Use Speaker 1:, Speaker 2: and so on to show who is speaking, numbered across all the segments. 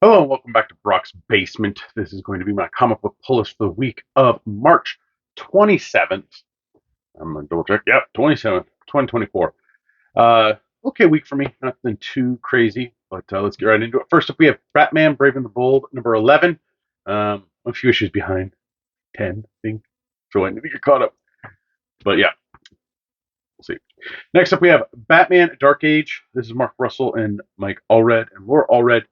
Speaker 1: Hello and welcome back to Brock's Basement. This is going to be my comic book pull list for the week of March 27th. I'm going to double check. Yep, 27th, 2024. Uh, okay week for me. Nothing too crazy, but let's get right into it. First up, we have Batman Brave and the Bold, number 11. A few issues behind. 10, I think. So I need to get caught up. But yeah, we'll see. Next up, we have Batman Dark Age. This is Mark Russell and Mike Allred and Laura Allred.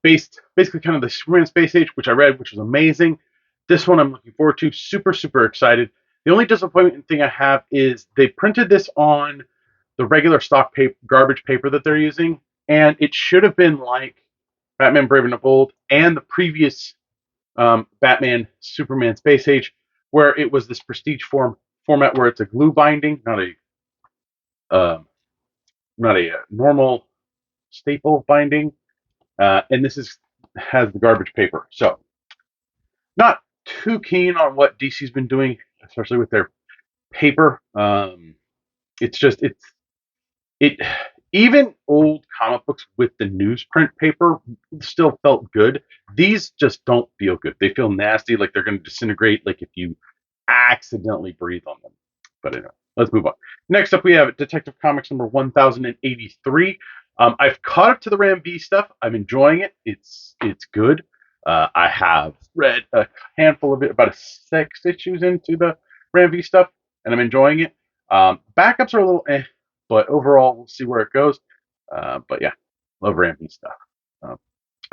Speaker 1: Based basically kind of the Superman Space Age, which I read, which was amazing. This one I'm looking forward to. Super, super excited. The only disappointing thing I have is they printed this on the regular stock paper, garbage paper that they're using, and it should have been like Batman Brave and the Bold and the previous Batman Superman Space Age, where it was this prestige format where it's a glue binding, um, not a normal staple binding. And this has the garbage paper. So not too keen on what DC's been doing, especially with their paper. It's just it even old comic books with the newsprint paper still felt good. These just don't feel good. They feel nasty, like they're going to disintegrate, like if you accidentally breathe on them. But anyway, let's move on. Next up, we have Detective Comics number 1083. I've caught up to the Ram V stuff. I'm enjoying it. It's good. I have read a handful of it, about 6 issues into the Ram V stuff, and I'm enjoying it. Backups are a little but overall, we'll see where it goes. But yeah, love Ram V stuff. Um,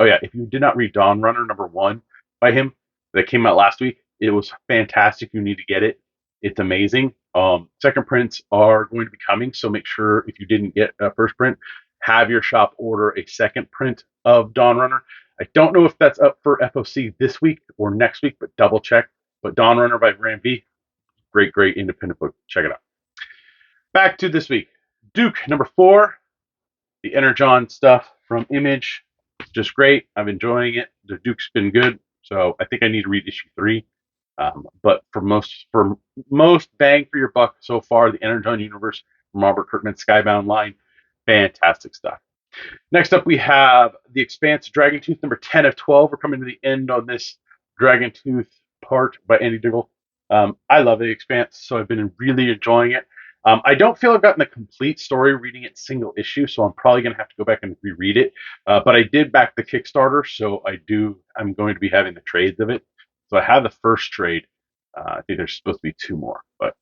Speaker 1: oh yeah, if you did not read Dawn Runner number 1 by him that came out last week, it was fantastic. You need to get it. It's amazing. Second prints are going to be coming, so make sure if you didn't get a first print, have your shop order a second print of Dawn Runner. I don't know if that's up for FOC this week or next week, but double check. But Dawn Runner by Ram V, great, great independent book. Check it out. Back to this week. Duke number 4, the Energon stuff from Image, just great. I'm enjoying it. The Duke's been good, so I think I need to read issue 3. But for most bang for your buck so far, the Energon universe from Robert Kirkman Skybound line, fantastic stuff. Next up, we have The Expanse Dragon Tooth number 10 of 12. We're coming to the end on this Dragon Tooth part by Andy Diggle. I love The Expanse, so I've been really enjoying it. I don't feel I've gotten the complete story reading it single issue, so I'm probably going to have to go back and reread it. But I did back the Kickstarter, so I'm going to be having the trades of it. So I have the first trade. I think there's supposed to be 2 more, but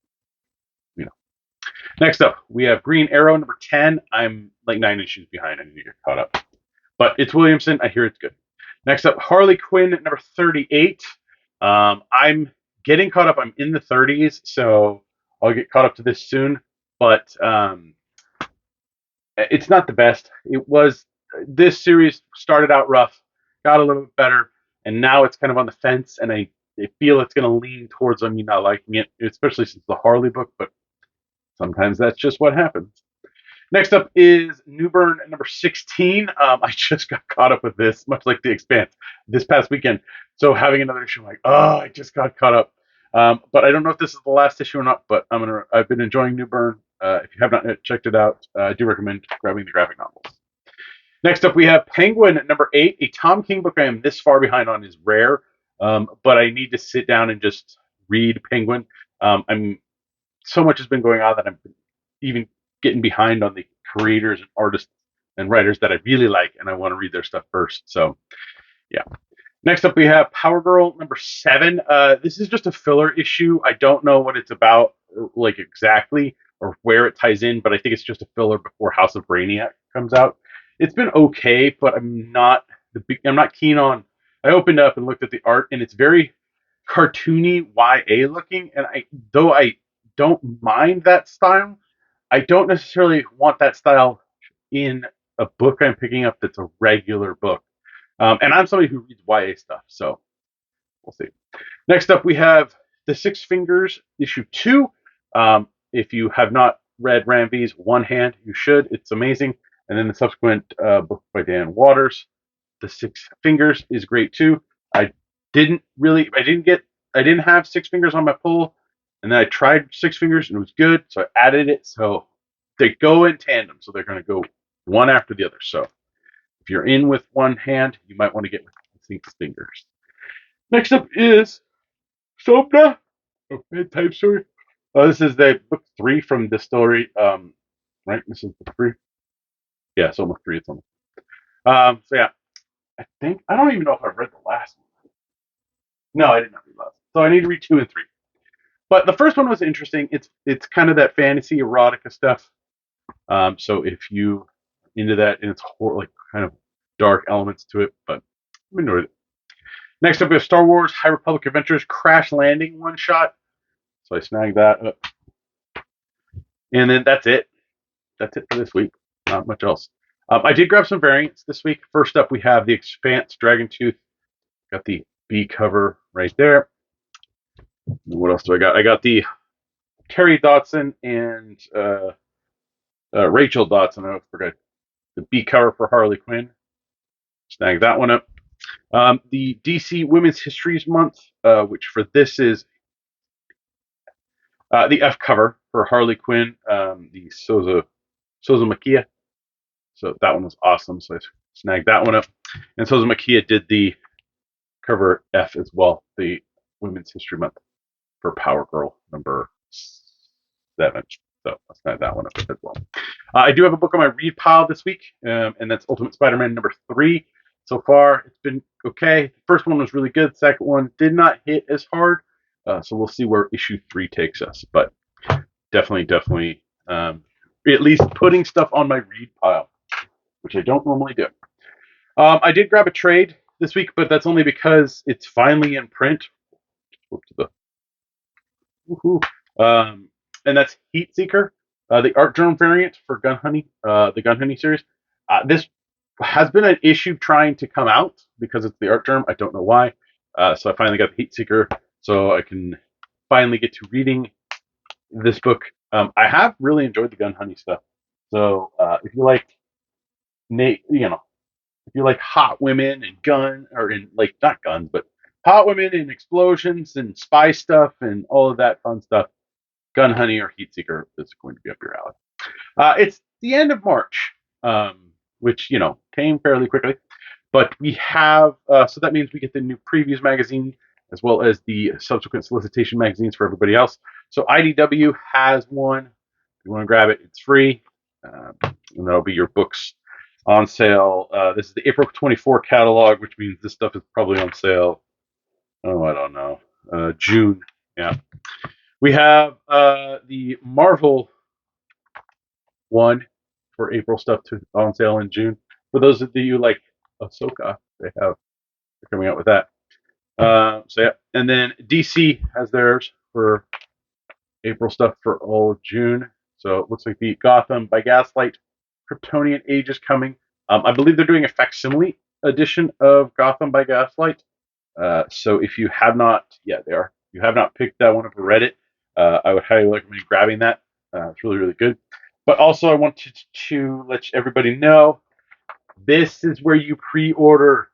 Speaker 1: you know. Next up, we have Green Arrow number 10. I'm like 9 issues behind. I need to get caught up. But it's Williamson. I hear it's good. Next up, Harley Quinn number 38. I'm getting caught up. I'm in the 30s, so I'll get caught up to this soon. But it's not the best. This series started out rough, got a little bit better, and now it's kind of on the fence. And I feel it's going to lean towards me not liking it, especially since the Harley book. But sometimes that's just what happens. Next up is Newburn number 16. I just got caught up with this, much like The Expanse, this past weekend. So having another issue, I'm like, oh, I just got caught up. But I don't know if this is the last issue or not. But I've been enjoying Newburn. If you have not yet checked it out, I do recommend grabbing the graphic novels. Next up, we have Penguin number 8. A Tom King book I am this far behind on is rare, but I need to sit down and just read Penguin. I'm so much has been going on that I'm even getting behind on the creators and artists and writers that I really like, and I want to read their stuff first. So, yeah. Next up, we have Power Girl number 7. This is just a filler issue. I don't know what it's about, like exactly, or where it ties in, but I think it's just a filler before House of Brainiac comes out. It's been okay, but I'm not keen on. I opened up and looked at the art, and it's very cartoony YA looking, and though I don't mind that style, I don't necessarily want that style in a book I'm picking up that's a regular book. And I'm somebody who reads YA stuff, so we'll see. Next up, we have The Six Fingers, issue 2. If you have not read Ram V's One Hand, you should. It's amazing. And then the subsequent book by Dan Waters, The Six Fingers, is great too. I didn't have Six Fingers on my pull, and then I tried Six Fingers and it was good, so I added it. So they go in tandem, so they're going to go one after the other. So If you're in with one hand, you might want to get with six fingers. Next up is Sobna, a bedtime story. This is the book 3 from Distillery. Right? This is book 3. Yeah, it's almost 3. It's almost. So yeah, I don't even know if I've read the last one. No, I did not read the last one. So I need to read 2 and 3. But the first one was interesting. It's kind of that fantasy erotica stuff. So if you into that, and it's like kind of dark elements to it, but I enjoyed it. Next up, we have Star Wars High Republic Adventures Crash Landing one shot. So I snagged that up. And then that's it. That's it for this week. Not much else. I did grab some variants this week. First up, we have the Expanse Dragon Tooth. Got the B cover right there. And what else do I got? I got the Terry Dodson and Rachel Dodson. I forgot the B cover for Harley Quinn. Snag that one up. The DC Women's Histories Month, which for this is the F cover for Harley Quinn, the Soza Makia. So that one was awesome. So I snagged that one up. And Soza Makia did the cover F as well, the Women's History Month for Power Girl number 7. So I snagged that one up as well. I do have a book on my read pile this week, and that's Ultimate Spider-Man number 3. So far, it's been okay. The first one was really good. The second one did not hit as hard. So we'll see where issue 3 takes us. But definitely, at least putting stuff on my read pile, which I don't normally do. I did grab a trade this week, but that's only because it's finally in print. And that's Heat Seeker, the art journal variant for Gun Honey, the Gun Honey series. This has been an issue trying to come out because it's the art journal. I don't know why. So I finally got the Heat Seeker, so I can finally get to reading this book. I have really enjoyed the Gun Honey stuff. So if you like, if you like hot women and not guns, but hot women and explosions and spy stuff and all of that fun stuff, Gun Honey or Heat Seeker is going to be up your alley. It's the end of March, which came fairly quickly, but we have so that means we get the new previews magazine as well as the subsequent solicitation magazines for everybody else. So IDW has one. If you want to grab it, it's free, and that'll be your books on sale. This is the April 24 catalog, which means this stuff is probably on sale. Oh, I don't know. June. Yeah. We have the Marvel one for April stuff on sale in June. For those of you like Ahsoka, they're coming out with that. So yeah, and then DC has theirs for April stuff for all of June. So it looks like the Gotham by Gaslight Kryptonian Age is coming. I believe they're doing a facsimile edition of Gotham by Gaslight. So if you have not, they are. If you have not picked that one up or read it, I would highly recommend grabbing that. It's really, really good. But also, I wanted to let everybody know this is where you pre-order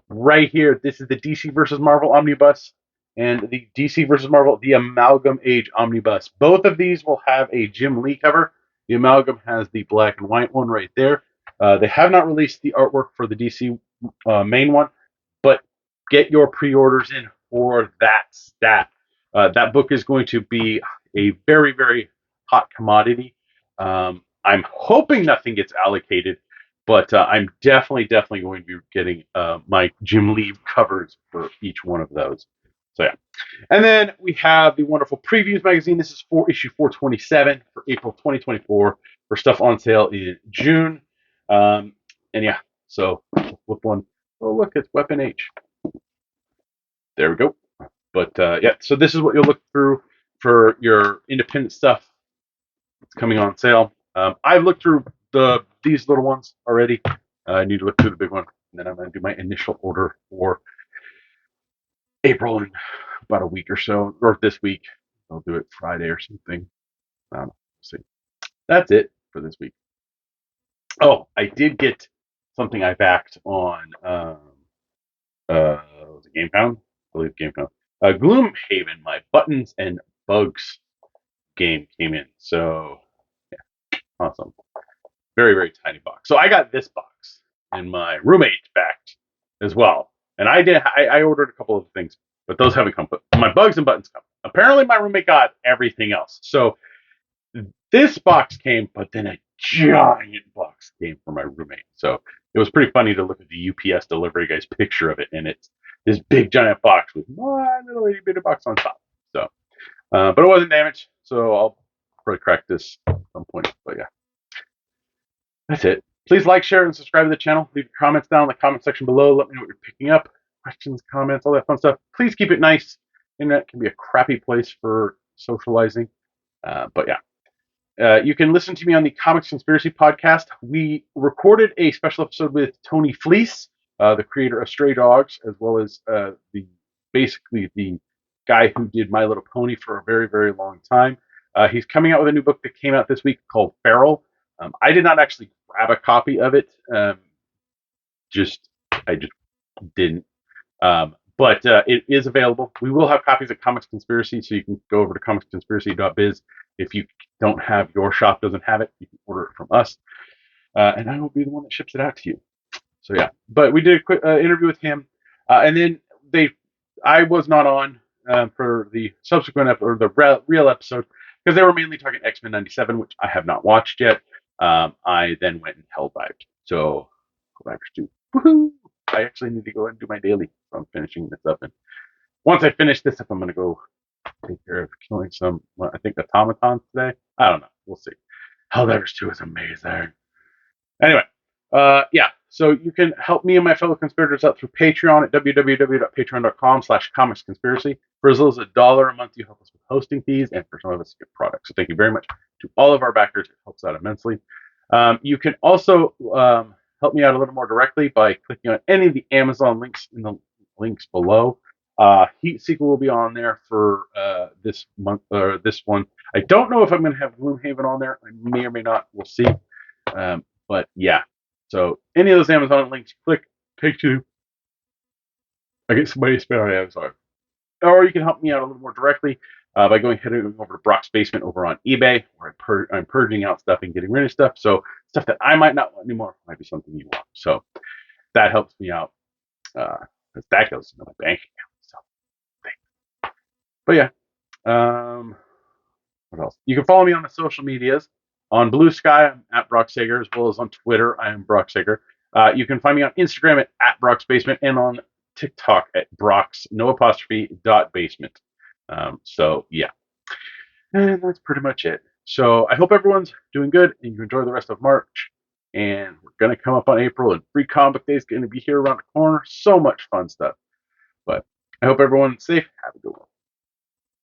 Speaker 1: right here. This is the DC versus Marvel Omnibus and the DC versus Marvel The Amalgam Age Omnibus. Both of these will have a Jim Lee cover. The Amalgam has the black and white one right there. They have not released the artwork for the DC main one, but get your pre-orders in for that stat. That book is going to be a very, very hot commodity. I'm hoping nothing gets allocated, but I'm definitely going to be getting my Jim Lee covers for each one of those. So yeah. And then we have the wonderful Previews magazine. This is for issue 427 for April 2024 for stuff on sale in June. And yeah, so flip one. Oh, look, it's Weapon H. There we go. But yeah, so this is what you'll look through for your independent stuff. It's coming on sale. I've looked through these little ones already. I need to look through the big one, and then I'm going to do my initial order for April in about a week or so, or this week. I'll do it Friday or something. We'll see. That's it for this week. Oh, I did get something I backed on was it Game Pound? I believe Game Pound. Gloomhaven, my Buttons and Bugs game came in. So yeah, awesome. Very, very tiny box. So I got this box. and my roommate backed as well. And I ordered a couple of things, but those haven't come. But my bugs and buttons come. Apparently, my roommate got everything else. So this box came, but then a giant box came for my roommate. So it was pretty funny to look at the UPS delivery guy's picture of it, and it's this big giant box with my little itty bitty box on top. So, but it wasn't damaged, so I'll probably crack this at some point. But yeah, that's it. Please like, share, and subscribe to the channel. Leave your comments down in the comment section below. Let me know what you're picking up. Questions, comments, all that fun stuff. Please keep it nice. Internet can be a crappy place for socializing. But yeah. You can listen to me on the Comics Conspiracy podcast. We recorded a special episode with Tony Fleece, the creator of Stray Dogs, as well as basically the guy who did My Little Pony for a very, very long time. He's coming out with a new book that came out this week called Feral. I did not actually grab a copy of it. I just didn't. But it is available. We will have copies at Comics Conspiracy, so you can go over to comicsconspiracy.biz. If you don't have, your shop doesn't have it, you can order it from us. And I will be the one that ships it out to you. So yeah, but we did a quick interview with him. And then I was not on for the subsequent or the real episode because they were mainly talking X-Men 97, which I have not watched yet. I then went and Helldived. So, Helldivers 2. Woohoo! I actually need to go and do my daily. So I'm finishing this up. And once I finish this up, I'm going to go take care of killing some, I think, automatons today. I don't know. We'll see. Helldivers 2 is amazing. Anyway, yeah. So you can help me and my fellow conspirators out through Patreon at www.patreon.com/comicsconspiracy. For as little as $1 a month, you help us with hosting fees, and for some of us, get products. So thank you very much to all of our backers. It helps out immensely. You can also help me out a little more directly by clicking on any of the Amazon links in the links below. Heat Seeker will be on there for this month or this one. I don't know if I'm going to have Gloomhaven on there. I may or may not. We'll see. But yeah. So any of those Amazon links, click, take you. I get somebody to spend on Amazon. Or you can help me out a little more directly by going heading over to Brock's Basement over on eBay, where I'm purging out stuff and getting rid of stuff. So stuff that I might not want anymore might be something you want. So that helps me out because that goes into my bank account. So, but yeah, what else? You can follow me on the social medias. On Bluesky, I'm at brocksager, as well as on Twitter, I am brocksager. You can find me on Instagram at brocksbasement and on TikTok at brocks, no apostrophe, .basement. So, yeah. And that's pretty much it. So I hope everyone's doing good and you enjoy the rest of March. And we're going to come up on April, and Free Comic Day is going to be here around the corner. So much fun stuff. But I hope everyone's safe. Have a good one.